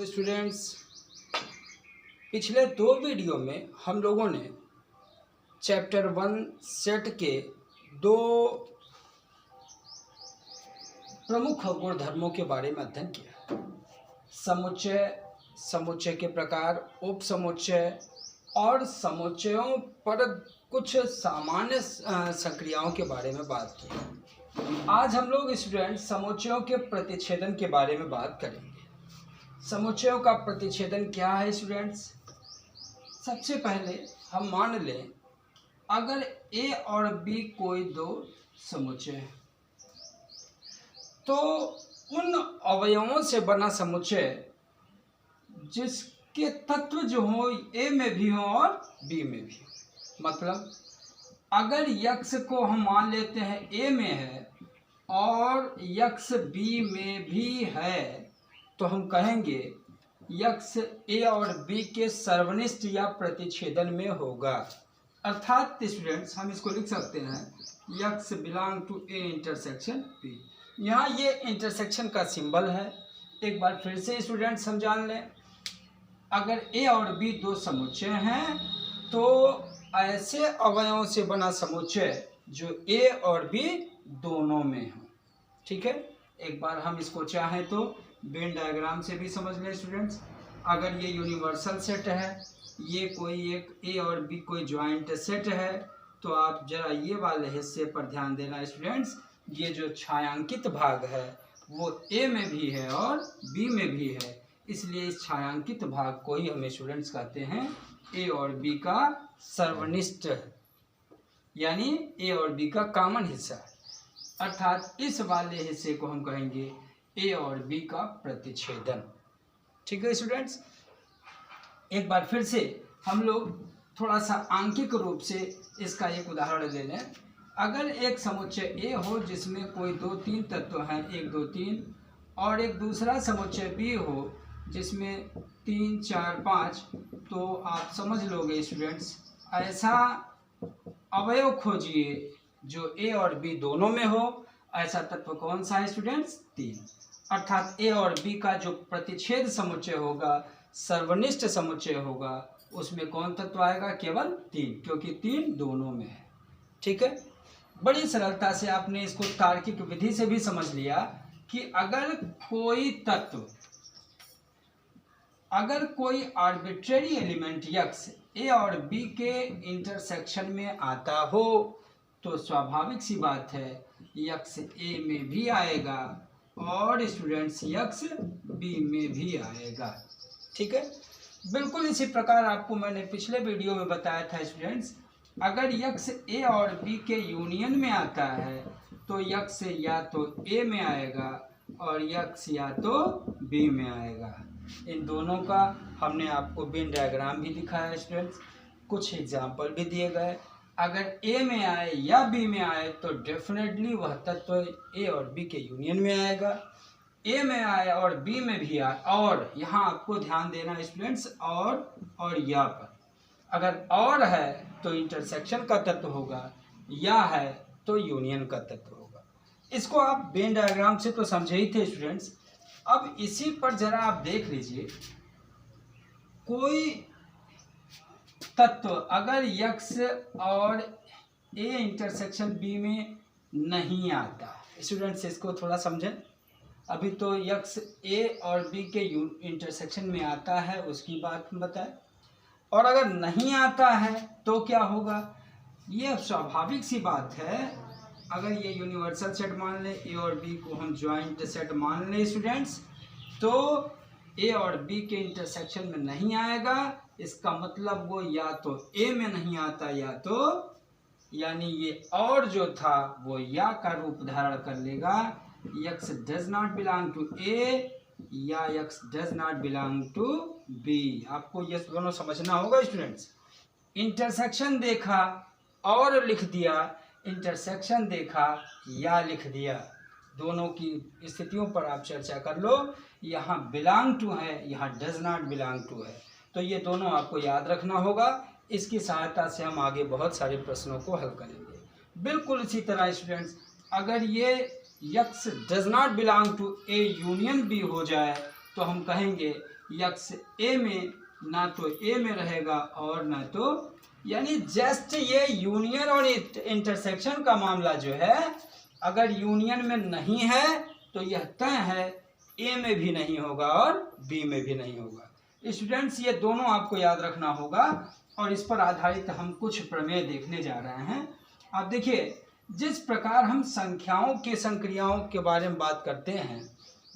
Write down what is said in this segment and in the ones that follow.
तो स्टूडेंट्स, पिछले 2 वीडियो में हम लोगों ने चैप्टर 1 सेट के 2 प्रमुख गुणधर्मों के बारे में अध्ययन किया। समुच्चय, समुच्चय के प्रकार, उपसमुच्चय और समुच्चयों पर कुछ सामान्य संक्रियाओं के बारे में बात की। आज हम लोग स्टूडेंट समुच्चयों के प्रतिच्छेदन के बारे में बात करेंगे। समुच्चयों का प्रतिच्छेदन क्या है स्टूडेंट्स? सबसे पहले हम मान लें अगर ए और बी कोई 2 समुच्चय हैं, तो उन अवयवों से बना समुच्चय जिसके तत्व जो हो ए में भी हो और बी में भी हो। मतलब अगर यक्स को हम मान लेते हैं ए में है और यक्स बी में भी है, तो हम कहेंगे यक्स ए और बी के सर्वनिष्ठ या प्रतिच्छेदन में होगा। अर्थात स्टूडेंट्स हम इसको लिख सकते हैं x belong to A intersection B. यहाँ ये इंटरसेक्शन का सिंबल है। एक बार फिर से स्टूडेंट्स हम जान लें, अगर ए और बी 2 समुच्चय हैं तो ऐसे अवयवों से बना समुच्चय जो ए और बी दोनों में हो। ठीक है, एक बार हम इसको चाहें तो वेन डायग्राम से भी समझ लें स्टूडेंट्स। अगर ये यूनिवर्सल सेट है, ये कोई एक ए और बी कोई ज्वाइंट सेट है, तो आप जरा ये वाले हिस्से पर ध्यान देना स्टूडेंट्स। ये जो छायांकित भाग है वो ए में भी है और बी में भी है, इसलिए इस छायांकित भाग को ही हमें स्टूडेंट्स कहते हैं ए और बी का सर्वनिष्ठ, यानी ए और बी का कॉमन हिस्सा है। अर्थात इस वाले हिस्से को हम कहेंगे ए और बी का प्रतिच्छेदन। ठीक है स्टूडेंट्स, एक बार फिर से हम लोग थोड़ा सा आंकिक रूप से इसका एक उदाहरण ले लें। अगर एक समुच्चय ए हो जिसमें कोई 2-3 तत्व हैं, 1 2 3, और एक दूसरा समुच्चय बी हो जिसमें 3 4 5, तो आप समझ लोगे स्टूडेंट्स ऐसा अवयव खोजिए जो ए और बी दोनों में हो। ऐसा तत्व कौन सा है स्टूडेंट्स? 3। अर्थात ए और बी का जो प्रतिच्छेद समुच्चय होगा, सर्वनिष्ठ समुच्चय होगा, उसमें कौन तत्व आएगा? केवल 3, क्योंकि 3 दोनों में है। ठीक है, बड़ी सरलता से आपने इसको तार्किक विधि से भी समझ लिया कि अगर कोई आर्बिट्रेरी एलिमेंट यक्स ए और बी के इंटरसेक्शन में आता हो, तो स्वाभाविक सी बात है यक्स ए में भी आएगा और स्टूडेंट्स यक्स बी में भी आएगा। ठीक है, बिल्कुल इसी प्रकार आपको मैंने पिछले वीडियो में बताया था स्टूडेंट्स, अगर यक्स ए और बी के यूनियन में आता है तो यक्स या तो ए में आएगा और यक्स या तो बी में आएगा। इन दोनों का हमने आपको वेन डायग्राम भी दिखाया है स्टूडेंट्स, कुछ एग्जाम्पल भी दिए गए। अगर ए में आए या बी में आए तो डेफिनेटली वह तत्व ए और बी के यूनियन में आएगा। ए में आए और बी में भी आए, और यहाँ आपको ध्यान देना स्टूडेंट्स और या पर, अगर और है तो इंटरसेक्शन का तत्व होगा, या है तो यूनियन का तत्व होगा। इसको आप वेन डायग्राम से तो समझे ही थे स्टूडेंट्स। अब इसी पर जरा आप देख लीजिए, कोई तत्व अगर यक्स और ए इंटरसेक्शन बी में नहीं आता, स्टूडेंट्स इसको थोड़ा समझें। अभी तो यक्स ए और बी के इंटरसेक्शन में आता है, उसकी बात बताएं। और अगर नहीं आता है तो क्या होगा? ये स्वाभाविक सी बात है, अगर ये यूनिवर्सल सेट मान ले, ए और बी को हम ज्वाइंट सेट मान ले स्टूडेंट्स, तो ए और बी के इंटरसेक्शन में नहीं आएगा। इसका मतलब वो या तो ए में नहीं आता या तो, यानी ये और जो था वो या का रूप धारण कर लेगा। X does not belong to A या x does not belong to B. आपको ये दोनों समझना होगा स्टूडेंट्स। इंटरसेक्शन देखा और लिख दिया, इंटरसेक्शन देखा या लिख दिया, दोनों की स्थितियों पर आप चर्चा कर लो। यहाँ बिलोंग टू है, यहाँ डज नॉट बिलोंग टू है, तो ये दोनों आपको याद रखना होगा। इसकी सहायता से हम आगे बहुत सारे प्रश्नों को हल करेंगे। बिल्कुल इसी तरह स्टूडेंट्स, अगर ये x does not belong to A union B हो जाए तो हम कहेंगे यक्स ए में ना तो ए में रहेगा और ना तो, यानी जस्ट ये यूनियन और इंटरसेक्शन का मामला जो है, अगर यूनियन में नहीं है तो यह तय है ए में भी नहीं होगा और बी में भी नहीं होगा। स्टूडेंट्स, ये दोनों आपको याद रखना होगा और इस पर आधारित हम कुछ प्रमेय देखने जा रहे हैं। आप देखिए, जिस प्रकार हम संख्याओं के संक्रियाओं के बारे में बात करते हैं,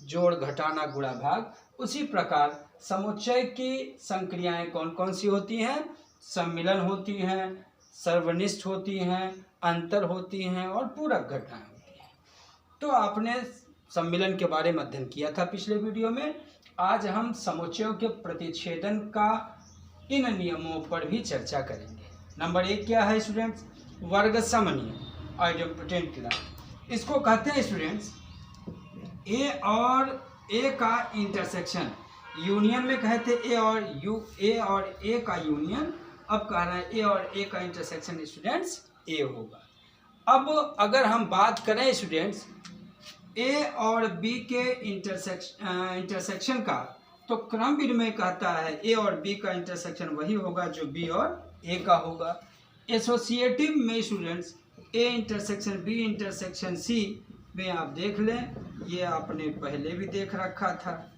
जोड़, घटाना, गुणा, भाग, उसी प्रकार समुच्चय की संक्रियाएं कौन कौन सी होती हैं? सम्मिलन होती हैं, सर्वनिष्ठ होती हैं, अंतर होती हैं और पूरक घटनाएं होती हैं। तो आपने सम्मिलन के बारे में अध्ययन किया था पिछले वीडियो में। आज हम समुच्चयों के प्रतिच्छेदन का इन नियमों पर भी चर्चा करेंगे। नंबर 1 क्या है स्टूडेंट्स? वर्ग सम नियम, आइडेम्पोटेंट लॉ। इसको कहते हैं स्टूडेंट्स ए और ए का इंटरसेक्शन। यूनियन में कहते ए और ए का यूनियन, अब कह रहे हैं ए और ए का इंटरसेक्शन स्टूडेंट्स ए होगा। अब अगर हम बात करें स्टूडेंट्स ए और बी के इंटरसेक्शन का, तो क्रम विनिमय कहता है ए और बी का इंटरसेक्शन वही होगा जो बी और ए का होगा। एसोसिएटिव में students A intersection B intersection C में आप देख लें, ये आपने पहले भी देख रखा था।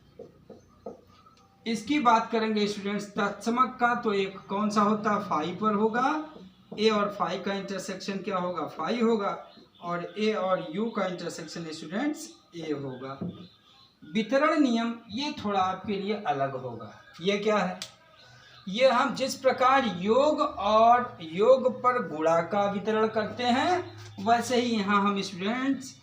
इसकी बात करेंगे स्टूडेंट्स तत्समक का, तो एक कौन सा होता है? फाई पर होगा। ए और फाई का इंटरसेक्शन क्या होगा? फाई होगा। और ए और यू का इंटरसेक्शन स्टूडेंट्स ए होगा। वितरण नियम ये थोड़ा आपके लिए अलग होगा। ये क्या है? ये हम जिस प्रकार योग और योग पर गुणा का वितरण करते हैं, वैसे ही यहाँ हम students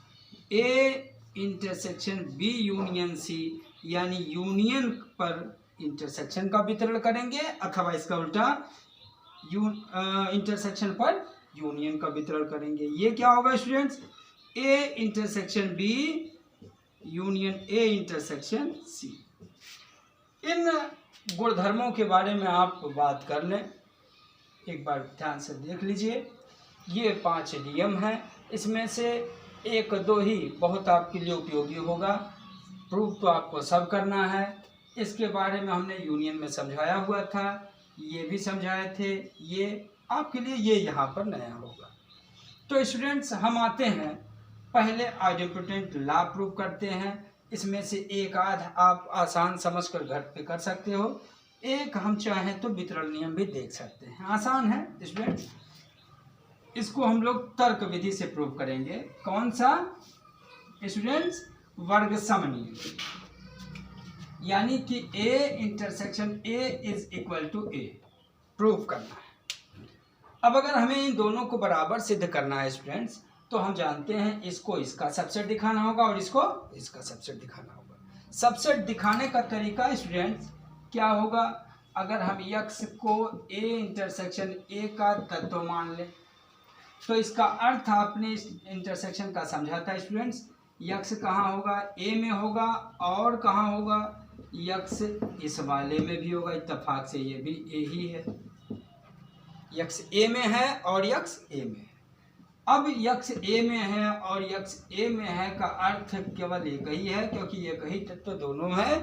A intersection B union C, यानी यूनियन पर इंटरसेक्शन का वितरण करेंगे, अथवा इसका उल्टा इंटरसेक्शन पर यूनियन का वितरण करेंगे। ये क्या होगा students? A intersection B union A intersection C. इन गुणधर्मों के बारे में आप बात कर लें, एक बार ध्यान से देख लीजिए। ये 5 नियम हैं, इसमें से 1-2 ही बहुत आपके लिए उपयोगी होगा। प्रूफ तो आपको सब करना है। इसके बारे में हमने यूनियन में समझाया हुआ था, ये भी समझाए थे, ये आपके लिए ये यहाँ पर नया होगा। तो स्टूडेंट्स, हम आते हैं पहले आइडेम्पोटेंट लॉ प्रूव करते हैं। इसमें से एक आध आप आसान समझकर घर पे कर सकते हो, एक हम चाहें तो वितरण नियम भी देख सकते हैं। आसान है स्टूडेंट्स। इसको हम लोग तर्क विधि से प्रूव करेंगे। कौन सा स्टूडेंट्स? वर्ग सम नियम, यानी कि A intersection A is equal to A prove करना है। अब अगर हमें इन दोनों को बराबर सिद्ध करना है स्टूडेंट्स, तो हम जानते हैं इसको इसका सबसेट दिखाना होगा और इसको इसका सबसेट दिखाना होगा। सबसेट दिखाने का तरीका स्टूडेंट्स क्या होगा? अगर हम यक्स को ए इंटरसेक्शन ए का तत्व मान लें, तो इसका अर्थ आपने इस इंटरसेक्शन का समझा था स्टूडेंट्स। यक्स कहाँ होगा? ए में होगा। और कहाँ होगा? यक्स इस वाले में भी होगा, इत्तेफाक से ये भी ए ही है। यक्स ए में है और यक्स ए में है। अब यक्स ए में है और यक्स ए में है का अर्थ केवल एक ही है, क्योंकि एक ही तत्व दोनों है,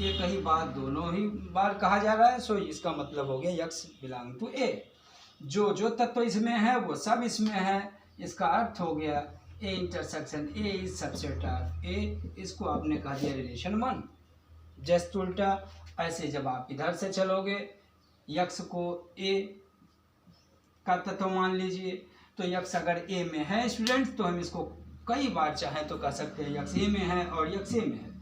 एक ही बात दोनों ही बार कहा जा रहा है। सो इसका मतलब हो गया यक्स बिलोंग टू ए। जो तत्व इसमें है वो सब इसमें है। इसका अर्थ हो गया A intersection A is subset of A. इसको आपने कहा दिया रिलेशन 1। जस्ट उल्टा ऐसे जब आप इधर से चलोगे, यक्स को ए का तत्व मान लीजिए, तो यक्स अगर ए में है स्टूडेंट्स, तो हम इसको कई बार चाहें तो कह सकते हैं यक्स ए में है और यक्स ए में है।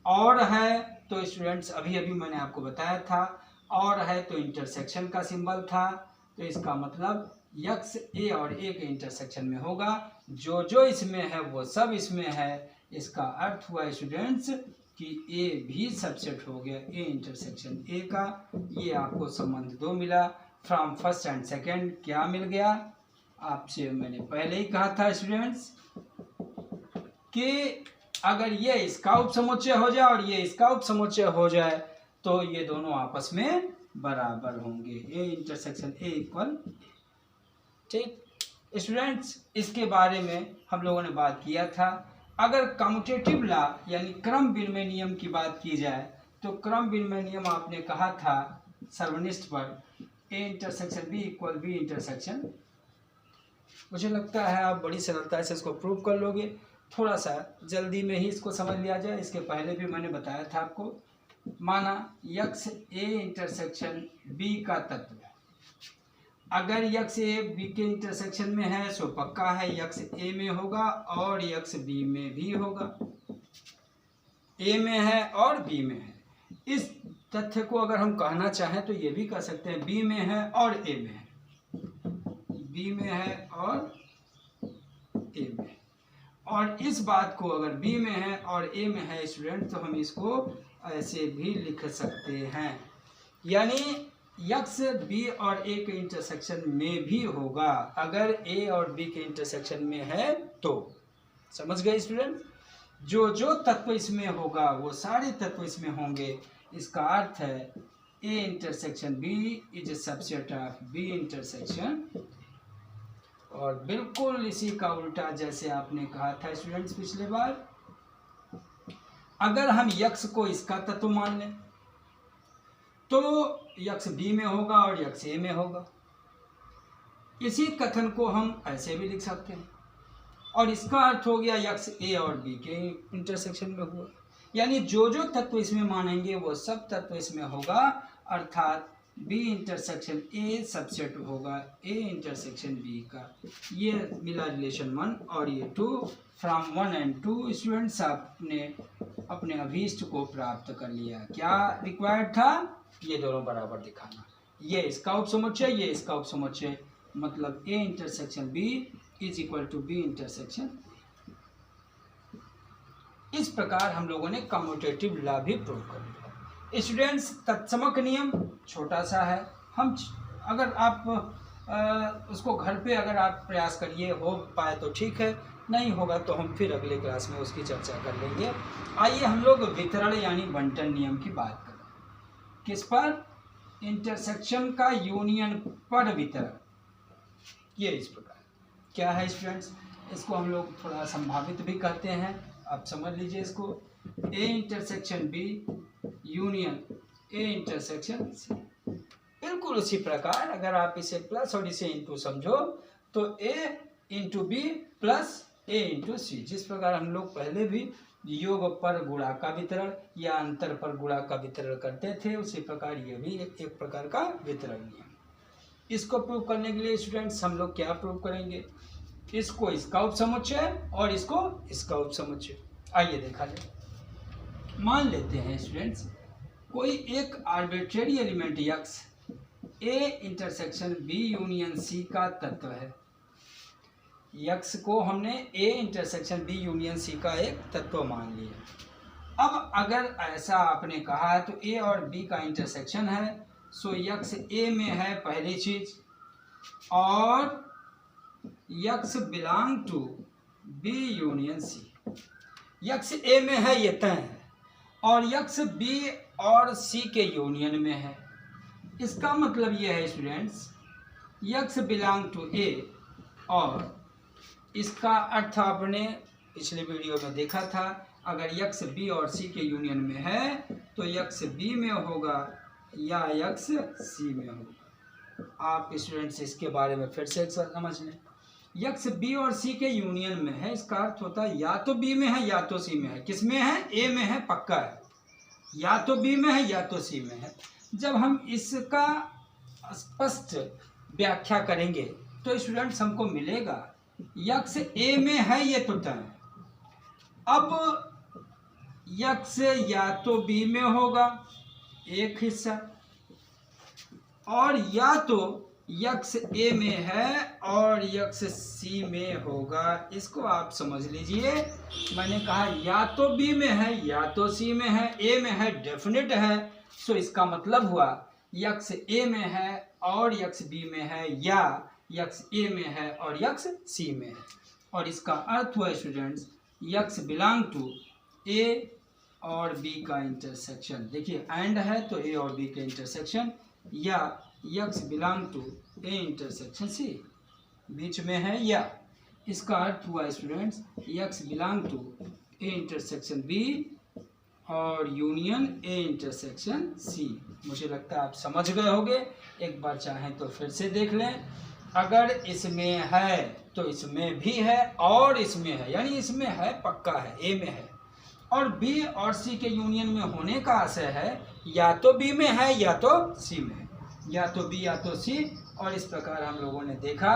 और है तो स्टूडेंट्स अभी अभी मैंने आपको बताया था, और है तो इंटरसेक्शन का सिंबल था, तो इसका मतलब यक्स ए और ए के इंटरसेक्शन में होगा। जो इसमें है वो सब इसमें है। इसका अर्थ हुआ स्टूडेंट्स कि ए भी सबसेट हो गया ए इंटरसेक्शन ए का। ये आपको संबंध 2 मिला। फ्रॉम फर्स्ट एंड सेकेंड क्या मिल गया? आपसे मैंने पहले ही कहा था स्टूडेंट्स कि अगर ये इसका उपसमुच्चय हो जाए और ये इसका उपसमुच्चय हो जाए, तो ये दोनों आपस में बराबर होंगे। ए इंटरसेक्शन ए इक्वल। ठीक स्टूडेंट्स, इसके बारे में हम लोगों ने बात किया था। अगर कम्यूटेटिव लॉ यानी क्रम विनिमय नियम की बात की जाए, तो क्रम विनिमय नियम आपने कहा था सर्वनिष्ठ पर A intersection B equal B intersection. मुझे लगता है आप बड़ी सरलता से इसको प्रूव कर लोगे। थोड़ा सा जल्दी में ही इसको समझ लिया जाए। इसके पहले भी मैंने बताया था आपको। माना यक्स ए इंटरसेक्शन बी का तत्व है। अगर यक्स ए बी के इंटरसेक्शन में है सो पक्का है यक्स ए में होगा और यक्स बी में भी होगा। ए में है और बी में है। इस तथ्य को अगर हम कहना चाहें तो ये भी कह सकते हैं बी में है और ए में है, बी में है और ए में है। और इस बात को अगर बी में है और ए में है स्टूडेंट तो हम इसको ऐसे भी लिख सकते हैं, यानी यक्स बी और ए के इंटरसेक्शन में भी होगा अगर ए और बी के इंटरसेक्शन में है तो। समझ गए स्टूडेंट? जो जो तत्व इसमें होगा वो सारे तत्व इसमें होंगे। इसका अर्थ है A intersection B is a subset of B intersection. और बिल्कुल इसी का उल्टा जैसे आपने कहा था स्टूडेंट्स पिछले बार, अगर हम यक्स को इसका तत्व मान लें तो यक्स बी में होगा और यक्स ए में होगा। इसी कथन को हम ऐसे भी लिख सकते हैं और इसका अर्थ हो गया यक्स ए और बी के इंटरसेक्शन में हुआ। यानी जो जो तत्व इसमें मानेंगे वो सब तत्व इसमें होगा, अर्थात बी इंटरसेक्शन ए सबसेट होगा ए इंटरसेक्शन बी का। ये मिला रिलेशन 1 और ये 2। फ्रॉम 1 and 2 स्टूडेंट्स आपने अपने अभीष्ट को प्राप्त कर लिया। क्या रिक्वायर्ड था? ये दोनों बराबर दिखाना। ये इसका उपसमुच्चय, ये इसका उपसमुच्चय, मतलब A intersection B is equal to B intersection. इस प्रकार हम लोगों ने कम्यूटेटिव लॉ भी प्रूव कर लिया। स्टूडेंट्स तत्समक नियम छोटा सा है, हम अगर आप उसको घर पे अगर आप प्रयास करिए हो पाए तो ठीक है, नहीं होगा तो हम फिर अगले क्लास में उसकी चर्चा कर लेंगे। आइए हम लोग वितरण यानी बंटन नियम की बात करें। किस पर? इंटरसेक्शन का यूनियन पर वितरण। ये इस प्रकार क्या है स्टूडेंट्स, इसको हम लोग थोड़ा संभावित भी कहते हैं, आप समझ लीजिए इसको। A intersection B union A intersection C. बिल्कुल उसी प्रकार अगर आप इसे प्लस और इसे इंटू समझो तो ए इंटू बी प्लस ए इंटू सी। जिस प्रकार हम लोग पहले भी योग पर गुणा का वितरण या अंतर पर गुणा का वितरण करते थे, उसी प्रकार ये भी एक प्रकार का वितरण नियम। इसको प्रूव करने के लिए स्टूडेंट्स हम लोग क्या प्रूव करेंगे? इसको इसका उपसमुच्चय और इसको इसका उपसमुच्चय। आइए देखा जाए। मान लेते हैं स्टूडेंट्स कोई एक arbitrary element x A intersection B union C का तत्व है। यक्स को हमने A intersection B union C का एक तत्व मान लिया। अब अगर ऐसा आपने कहा है तो ए और बी का इंटरसेक्शन है, सो यक्स ए में है पहली चीज, और x belong to B union C. X A में है ये तय है, और यक्स बी और सी के यूनियन में है। इसका मतलब ये है स्टूडेंट्स यक्स बिलोंग टू ए, और इसका अर्थ आपने पिछले वीडियो में देखा था। अगर यक्स बी और सी के यूनियन में है तो यक्स बी में होगा या यक्स सी में होगा। आप स्टूडेंट्स इसके बारे में फिर से एक बार समझ लें। यक्स बी और सी के यूनियन में है, इसका अर्थ होता है या तो बी में है या तो सी में है। किस में है? ए में है, पक्का है। या तो बी में है या तो सी में है। जब हम इसका स्पष्ट व्याख्या करेंगे तो स्टूडेंट्स हमको मिलेगा यक्स ए में है ये तो तय है। अब यक्स या तो बी में होगा एक हिस्सा, और या तो यक्स ए में है और यक्स सी में होगा। इसको आप समझ लीजिए, मैंने कहा या तो बी में है या तो सी में है, ए में है डेफिनेट है। सो इसका मतलब हुआ यक्स ए में है और यक्स बी में है, या यक्स ए में है और यक्स सी में है। और इसका अर्थ हुआ स्टूडेंट्स यक्स बिलोंग टू ए और बी का इंटरसेक्शन। देखिए एंड है तो ए और बी के इंटरसेक्शन, या x belong to A intersection C, बीच में है या। इसका अर्थ हुआ students x belong to A intersection B और यूनियन ए इंटरसेक्शन सी। मुझे लगता है आप समझ गए होंगे, एक बार चाहें तो फिर से देख लें। अगर इसमें है तो इसमें भी है और इसमें है, यानी इसमें है पक्का है, ए में है। और बी और सी के यूनियन में होने का आशय है या तो बी में है या तो सी में है, या तो बी या तो सी। और इस प्रकार हम लोगों ने देखा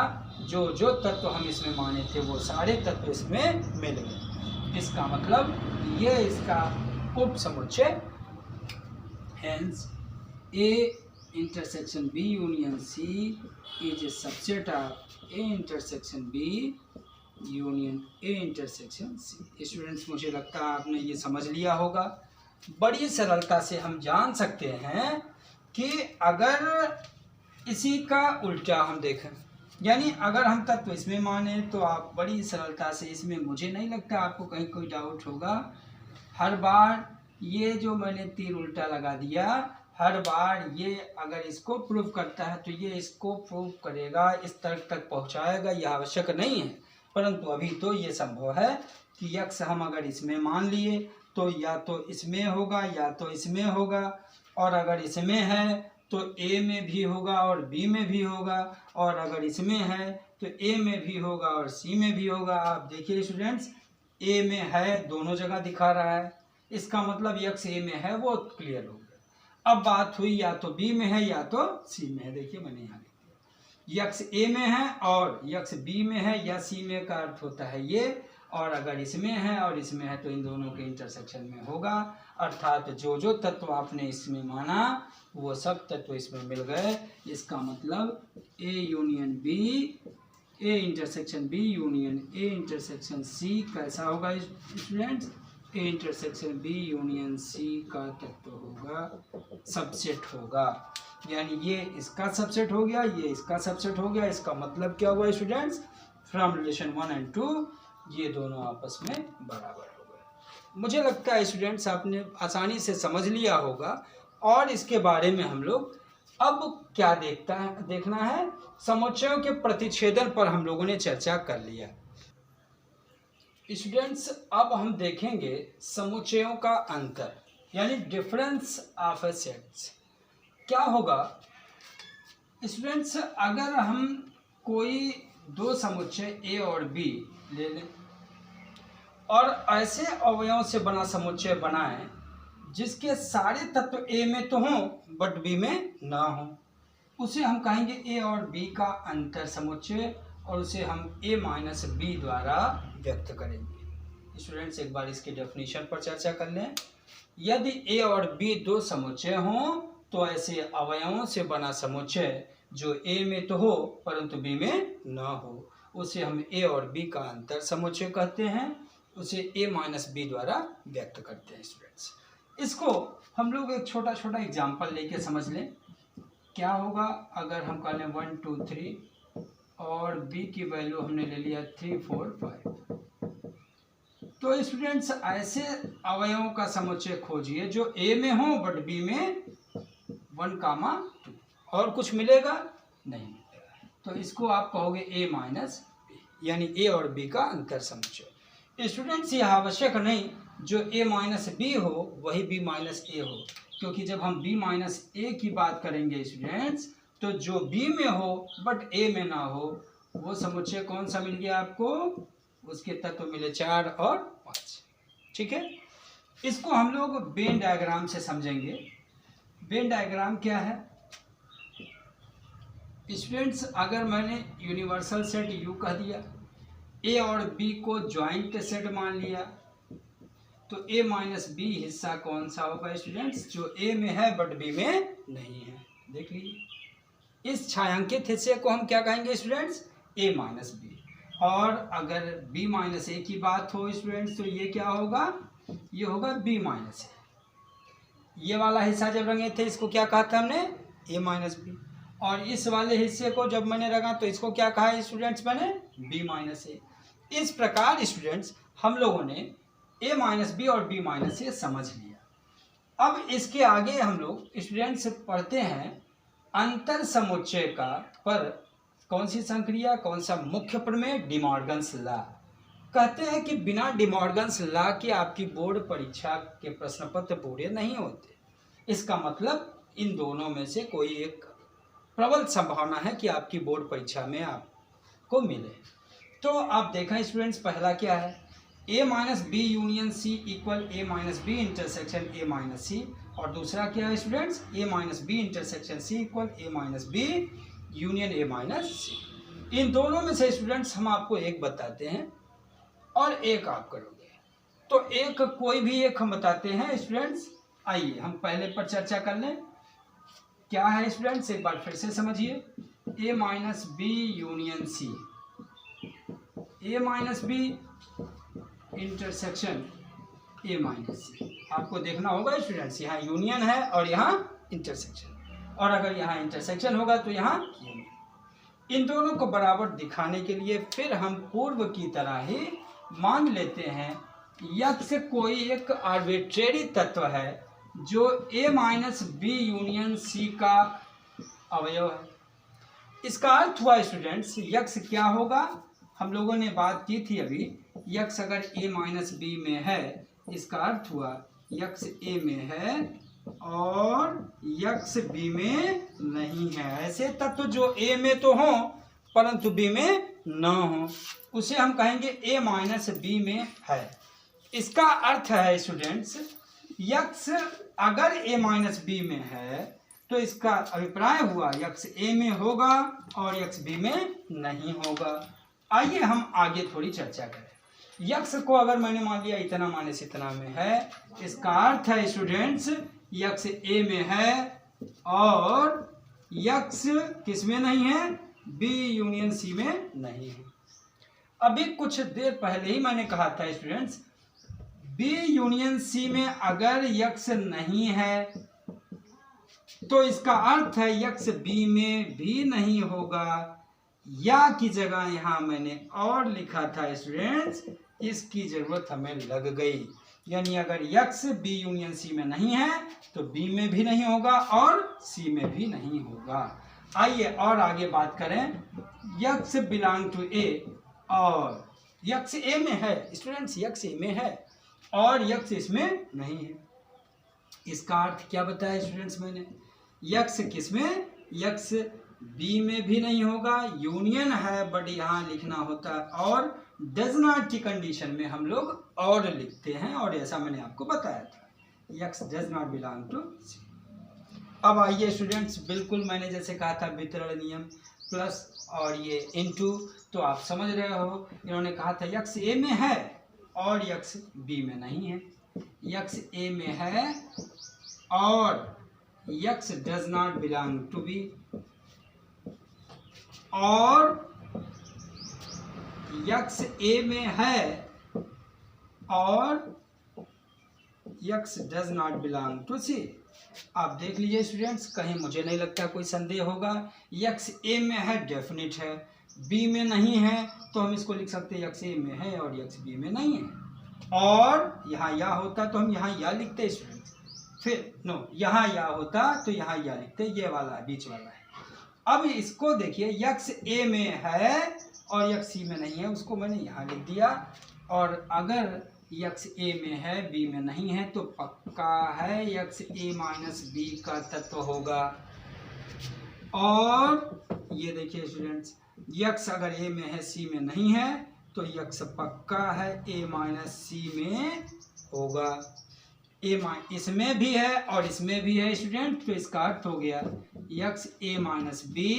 जो जो तत्व हम इसमें माने थे वो सारे तत्व इसमें मिल गए। इसका मतलब ये इसका उप समुच्चय, hence A intersection B union C is a subset of A intersection B union A intersection C. Students, मुझे लगता है आपने ये समझ लिया होगा। बड़ी सरलता से हम जान सकते हैं कि अगर इसी का उल्टा हम देखें, यानी अगर हम तत्व इसमें माने तो आप बड़ी सरलता से इसमें, मुझे नहीं लगता आपको कहीं कोई डाउट होगा। हर बार ये जो मैंने तीर उल्टा लगा दिया, हर बार ये अगर इसको प्रूव करता है तो ये इसको प्रूव करेगा, इस तर्क तक पहुंचाएगा। यह आवश्यक नहीं है, परंतु अभी तो ये संभव है कि यक्स हम अगर इसमें मान लिए तो या तो इसमें होगा या तो इसमें होगा, और अगर इसमें है तो ए में भी होगा और बी में भी होगा, और अगर इसमें है तो ए में भी होगा और सी में भी होगा। आप देखिए स्टूडेंट्स, ए में है दोनों जगह दिखा रहा है, इसका मतलब यक्स ए में है, वो क्लियर हो गया। अब बात हुई या तो बी में है या तो सी में है। देखिए मैंने यहाँ लिख दिया, यक्स ए में है और यक्स बी में है या सी में का अर्थ होता है ये, और अगर इसमें है और इसमें है तो इन दोनों के इंटरसेक्शन में होगा। अर्थात जो जो तत्व आपने इसमें माना वो सब तत्व इसमें मिल गए। इसका मतलब A union B, A intersection B union A intersection C कैसा होगा students? A intersection B union C का तत्व होगा, सबसेट होगा। यानी ये इसका सबसेट हो गया, ये इसका सबसेट हो गया। इसका मतलब क्या हुआ स्टूडेंट्स? फ्रॉम रिलेशन 1 और 2 ये दोनों आपस में बराबर हो गए। मुझे लगता है स्टूडेंट्स आपने आसानी से समझ लिया होगा। और इसके बारे में हम लोग अब क्या देखना है, समुच्चयों के प्रतिच्छेदन पर हम लोगों ने चर्चा कर लिया। स्टूडेंट्स, अब हम देखेंगे समुच्चयों का अंतर, यानी डिफरेंस ऑफ ए सेट्स। क्या होगा स्टूडेंट्स, अगर हम कोई दो समुच्चय ए और बी ले लें और ऐसे अवयवों से बना समुच्चय बनाएं जिसके सारे तत्व ए में तो हों बट बी में ना हो, उसे हम कहेंगे ए और बी का अंतर समुच्चय, और उसे हम ए माइनस बी द्वारा व्यक्त करेंगे। स्टूडेंट्स, एक बार इसके डेफिनेशन पर चर्चा कर लें। यदि ए और बी दो समुच्चय हों तो ऐसे अवयवों से बना समुच्चय जो ए में तो हो परंतु बी में ना हो, उसे हम ए और बी का अंतर समुच्चय कहते हैं। उसे ए माइनस बी द्वारा व्यक्त करते हैं। स्टूडेंट्स, इसको हम लोग एक छोटा छोटा एग्जाम्पल लेके समझ लें। क्या होगा अगर हम कह लें 1 2 3 और बी की वैल्यू हमने ले लिया 3 4 5। तो स्टूडेंट्स, ऐसे अवयवों का समुच्चय खोजिए जो ए में हो बट बी में 1, 2, और कुछ मिलेगा नहीं मिलेगा, तो इसको आप कहोगे ए माइनस बी, यानी ए और बी का अंतर समुच्चय। स्टूडेंट्स, यह आवश्यक नहीं जो ए माइनस बी हो वही बी माइनस ए हो, क्योंकि जब हम बी माइनस ए की बात करेंगे स्टूडेंट्स, तो जो बी में हो बट ए में ना हो वो समुच्चय कौन सा मिल गया आपको? उसके तत्व मिले 4 और 5। ठीक है, इसको हम लोग वेन डायग्राम से समझेंगे। वेन डायग्राम क्या है स्टूडेंट्स? अगर मैंने यूनिवर्सल सेट यू कह दिया, ए और बी को ज्वाइंट सेट मान लिया, तो ए माइनस बी हिस्सा कौन सा होगा स्टूडेंट्स? जो ए में है बट बी में नहीं है। देख लीजिए, इस छायांकित हिस्से को हम क्या कहेंगे स्टूडेंट्स? ए माइनस बी। और अगर बी माइनस ए की बात हो स्टूडेंट्स तो ये क्या होगा? ये होगा बी माइनस ए। ये वाला हिस्सा जब रंगे थे इसको क्या कहा था हमने? ए माइनस बी। और इस वाले हिस्से को जब मैंने रंगा तो इसको क्या कहा स्टूडेंट्स मैंने? बी माइनस ए। इस प्रकार स्टूडेंट्स हम लोगों ने ए माइनस बी और बी माइनस ए समझ लिया। अब इसके आगे हम लोग स्टूडेंट्स पढ़ते हैं अंतर समुच्चय का पर कौन सी संक्रिया, कौन सा मुख्य प्रमेय? De Morgan's law. कहते हैं कि बिना डिमॉर्गन्स लॉ के आपकी बोर्ड परीक्षा के प्रश्न पत्र पूरे नहीं होते। इसका मतलब इन दोनों में से कोई एक प्रबल संभावना है कि आपकी बोर्ड परीक्षा में आपको मिले। तो आप देखें स्टूडेंट्स, पहला क्या है, a minus B union C equal a minus B intersection a minus C, और दूसरा क्या है students, a minus B intersection c equal a minus B union a minus C. इन दोनों में से स्टूडेंट्स हम आपको एक बताते हैं और एक आप करोगे, तो एक कोई भी एक हम बताते हैं स्टूडेंट्स। आइए हम पहले पर चर्चा कर लें। क्या है स्टूडेंट्स, एक बार फिर से समझिए, a minus B union C, a minus B intersection a minus C. आपको देखना होगा स्टूडेंट्स, यहाँ यूनियन है और यहाँ इंटरसेक्शन, और अगर यहाँ इंटरसेक्शन होगा तो यहाँ यूनियन। इन दोनों को बराबर दिखाने के लिए फिर हम पूर्व की तरह ही मान लेते हैं यक्स कोई एक आर्बिट्रेरी तत्व है जो a minus B union C का अवयव है। इसका अर्थ हुआ स्टूडेंट्स, यक्स क्या होगा, हम लोगों ने बात की थी अभी, यक्स अगर a माइनस बी में है, इसका अर्थ हुआ यक्स a में है और यक्स b में नहीं है। ऐसे तत्व जो a में तो हो परंतु b में न हो, उसे हम कहेंगे a माइनस बी में है। इसका अर्थ है स्टूडेंट्स, यक्स अगर a माइनस बी में है तो इसका अभिप्राय हुआ यक्स a में होगा और यक्स b में नहीं होगा। आइए हम आगे थोड़ी चर्चा करें। यक्स को अगर मैंने मान लिया इतना माइनस इतना में है, इसका अर्थ है स्टूडेंट्स यक्स a में है और यक्स किस में नहीं है, b यूनियन c में नहीं है। अभी कुछ देर पहले ही मैंने कहा था स्टूडेंट्स, b यूनियन c में अगर यक्स नहीं है तो इसका अर्थ है यक्स b में भी नहीं होगा। या की जगह यहाँ मैंने और लिखा था स्टूडेंट्स, इसकी जरूरत हमें लग गई, यानी अगर यक्स b यूनियन c में नहीं है तो b में भी नहीं होगा और c में भी नहीं होगा। आइए और आगे बात करें, यक्स बिलोंग टू a और यक्स a में है स्टूडेंट्स, यक्स a में है और यक्स इसमें नहीं है। इसका अर्थ क्या बताया स्टूडेंट्स मैंने, यक्स किस में, यक्स b में भी नहीं होगा, यूनियन है बट यहाँ लिखना होता है और डज नॉट की कंडीशन में हम लोग और लिखते हैं, और ऐसा मैंने आपको बताया था, x does not belong to c। अब आइए स्टूडेंट्स, बिल्कुल मैंने जैसे कहा था वितरण नियम प्लस और ये इनटू, तो आप समझ रहे हो, इन्होंने कहा था यक्स a में है और यक्स b में नहीं है। यक्स a में है और x does not belong to b, और यक्स a में है और x does not belong to c। आप देख लीजिए स्टूडेंट्स, कहीं मुझे नहीं लगता कोई संदेह होगा। यक्स a में है डेफिनेट है, b में नहीं है तो हम इसको लिख सकते हैं यक्स a में है और यक्स b में नहीं है। और यहाँ या होता तो हम यहाँ या लिखते स्टूडेंट्स, फिर नो यहाँ या होता तो यहाँ या लिखते, ये वाला बीच वाला है। अब इसको देखिए, यक्स a में है और यक्स c में नहीं है, उसको मैंने यहाँ लिख दिया, और अगर यक्स a में है b में नहीं है तो पक्का है यक्स a माइनस b का तत्व होगा। और ये देखिए स्टूडेंट्स, यक्स अगर a में है c में नहीं है तो यक्स पक्का है a माइनस c में होगा। इसमें भी है और इसमें भी है स्टूडेंट, तो इसका अर्थ हो गया x a minus B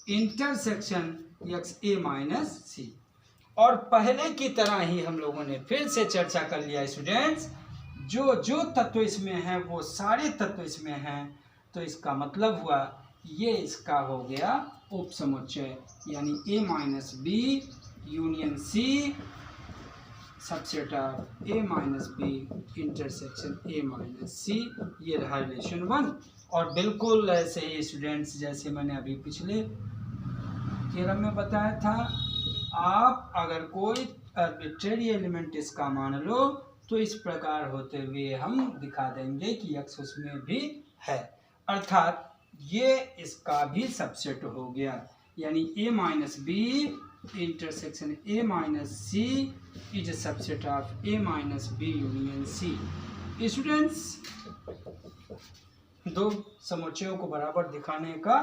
intersection x a minus C. और पहले की तरह ही हम लोगों ने फिर से चर्चा कर लिया स्टूडेंट्स, जो जो तत्व इसमें हैं वो सारे तत्व इसमें हैं, तो इसका मतलब हुआ ये इसका हो गया उपसमुच्चय, यानी a minus B union C subset of a minus B intersection a minus C, ये रहा रिलेशन 1। और बिल्कुल ऐसे ही स्टूडेंट्स जैसे मैंने अभी पिछले थ्योरम में बताया था, आप अगर कोई आर्बिट्रेरी एलिमेंट इसका मान लो तो इस प्रकार होते हुए हम दिखा देंगे कि यक्स उसमें भी है, अर्थात ये इसका भी सबसेट हो गया, यानी a minus B intersection A minus C is a subset of A minus B union C। Students, दो समुच्चयों को बराबर दिखाने का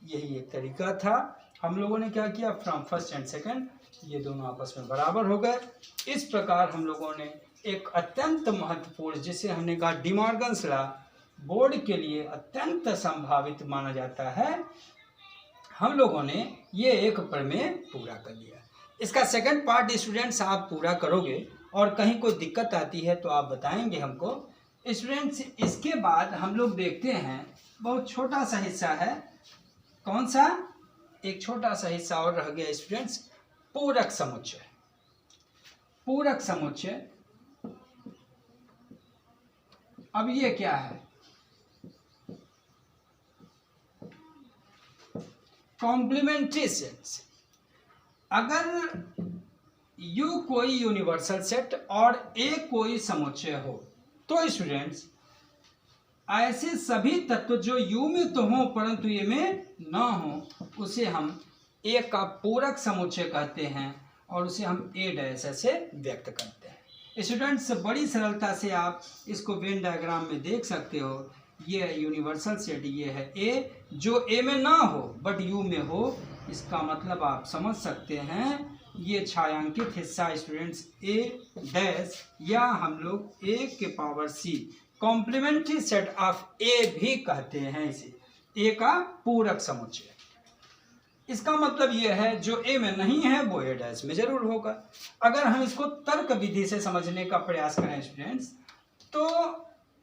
यही एक तरीका था। हम लोगों ने क्या किया, फ्रॉम फर्स्ट एंड सेकंड ये दोनों आपस में बराबर हो गए। इस प्रकार हम लोगों ने एक अत्यंत महत्वपूर्ण, जिसे हमने कहा डी मॉर्गन्स लॉ, बोर्ड के लिए अत्यंत संभावित माना जाता है, हम लोगों ने ये एक प्रमेय पूरा कर लिया। इसका सेकंड पार्ट स्टूडेंट्स आप पूरा करोगे और कहीं कोई दिक्कत आती है तो आप बताएंगे हमको। स्टूडेंट्स, इसके बाद हम लोग देखते हैं बहुत छोटा सा हिस्सा है। कौन सा? एक छोटा सा हिस्सा और रह गया स्टूडेंट्स, पूरक समुच्चय। पूरक समुच्चय, अब ये क्या है? Complementary sets. अगर U कोई यूनिवर्सल सेट और A कोई समुच्चय हो तो स्टूडेंट्स ऐसे सभी तत्व जो U में तो हो परंतु A में ना हो, उसे हम A का पूरक समुच्चय कहते हैं और उसे हम A डैश से व्यक्त करते हैं। स्टूडेंट्स, बड़ी सरलता से आप इसको वेन डायग्राम में देख सकते हो। ये यूनिवर्सल सेट, ये है A, जो A में ना हो बट U में हो, इसका मतलब आप समझ सकते हैं ये छायांकित हिस्सा स्टूडेंट्स A डैश, या हम लोग A के power C complementary set of A भी कहते हैं इसे, A का पूरक समुच्चय। इसका मतलब ये है जो A में नहीं है वो A डैश में जरूर होगा। अगर हम इसको तर्क विधि से समझने का प्रयास करें स्टूडेंट्स, तो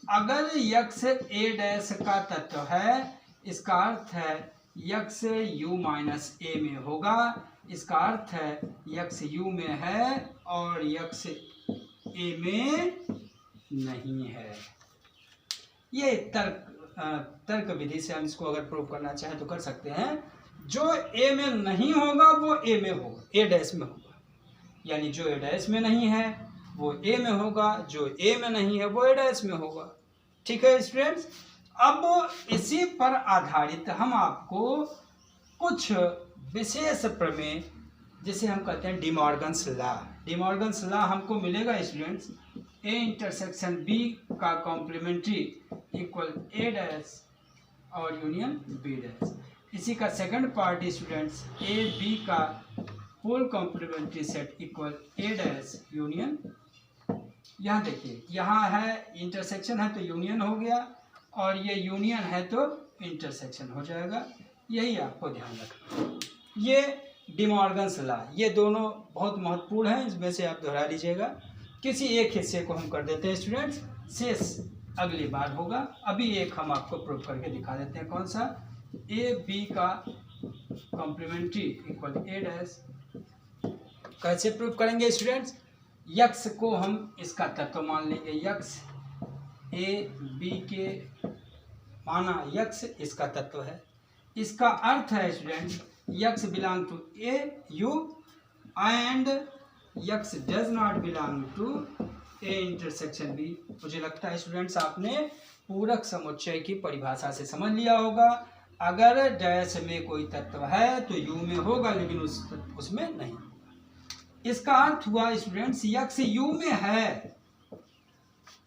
अगर यक्ष A डैश का तत्व है, इसका अर्थ है यक्ष U माइनस A में होगा। इसका अर्थ है यक्ष U में है और यक्ष A में नहीं है। ये तर्क विधि से हम इसको अगर प्रूव करना चाहें तो कर सकते हैं। जो A में नहीं होगा वो A में होगा, A डैश में होगा, यानी जो A डैश में नहीं है वो A में होगा, जो A में नहीं है वो A डैश में होगा। ठीक है स्टूडेंट्स, अब इसी पर आधारित हम आपको कुछ विशेष प्रमेय, जिसे हम कहते हैं De Morgan's law. De Morgan's law हमको मिलेगा स्टूडेंट्स, A इंटरसेक्शन B का कॉम्प्लीमेंट्री इक्वल A डैश और यूनियन B डैश। इसी का second part students, A B का full complementary set equal A dash union. यहाँ देखिए, यहाँ है इंटरसेक्शन है तो यूनियन हो गया, और ये यूनियन है तो इंटरसेक्शन हो जाएगा। यही आपको ध्यान रखना। ये डी मॉर्गन्स लॉ, ये दोनों बहुत महत्वपूर्ण हैं, इसमें से आप दोहरा लीजिएगा। किसी एक हिस्से को हम कर देते हैं स्टूडेंट्स, शेष अगली बार होगा। अभी एक हम आपको प्रूव करके दिखा देते हैं। कौन सा? A B का कॉम्प्लीमेंट्री इक्वल A डैश। कैसे प्रूव करेंगे स्टूडेंट्स? यक्ष को हम इसका तत्व मान लेंगे, यक्ष A B के माना यक्ष इसका तत्व है। इसका अर्थ है students, x belong to A U and x does not belong to A intersection B। मुझे लगता है स्टूडेंट्स आपने पूरक समुच्चय की परिभाषा से समझ लिया होगा। अगर डैश में कोई तत्व है तो U में होगा, लेकिन उसमें नहीं। इसका अर्थ हुआ स्टूडेंट्स, यक्ष U में है,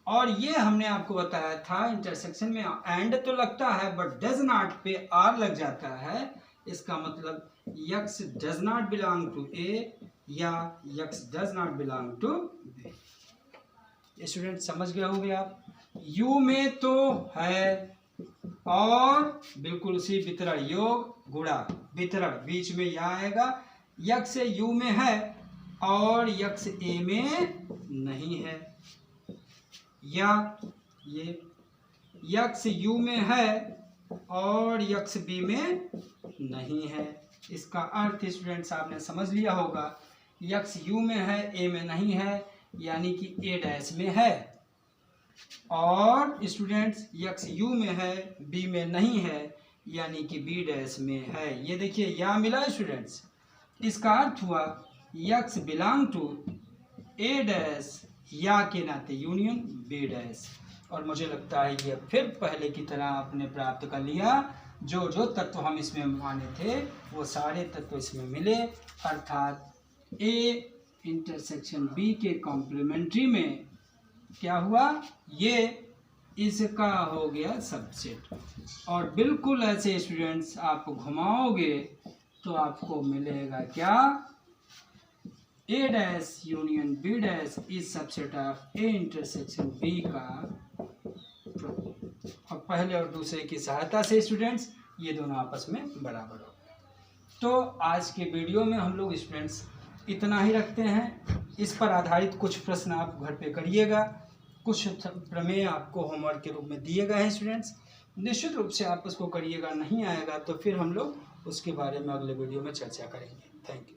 और ये हमने आपको बताया था इंटरसेक्शन में एंड तो लगता है बट डज नॉट पे आर लग जाता है। इसका मतलब x does not belong to A या x does not belong to B। Student समझ गए होंगे आप। U में तो है और बिल्कुल उसी वितरण, योग गुणा वितरण, बीच में यह आएगा। यक्ष U में है और यक्ष A में नहीं है, या ये यक्ष U में है और यक्ष B में नहीं है। इसका अर्थ स्टूडेंट्स आपने समझ लिया होगा, यक्ष U में है A में नहीं है, यानी कि A डैश में है, और स्टूडेंट्स यक्ष U में है B में नहीं है, यानी कि B डैश में है। ये देखिए यहाँ मिला स्टूडेंट्स। इसका अर्थ हुआ यक्ष बिलोंग टू A डैश या के नाते यूनियन B डैश। और मुझे लगता है ये फिर पहले की तरह आपने प्राप्त कर लिया। जो जो तत्व हम इसमें माने थे वो सारे तत्व इसमें मिले, अर्थात ए इंटरसेक्शन बी के कॉम्प्लीमेंट्री में क्या हुआ, ये इसका हो गया सबसेट। और बिल्कुल ऐसे स्टूडेंट्स आप घुमाओगे तो आपको मिलेगा क्या, A dash union B dash is subset of A intersection B का। और पहले और दूसरे की सहायता से स्टूडेंट्स ये दोनों आपस में बराबर हो गए। तो आज के वीडियो में हम लोग स्टूडेंट्स इतना ही रखते हैं। इस पर आधारित कुछ प्रश्न आप घर पे करिएगा, कुछ प्रमेय आपको होमवर्क के रूप में दिए गए हैं स्टूडेंट्स, निश्चित रूप से आप उसको करिएगा। नहीं आएगा तो फिर हम लोग उसके बारे में अगले वीडियो में चर्चा करेंगे। Thank you.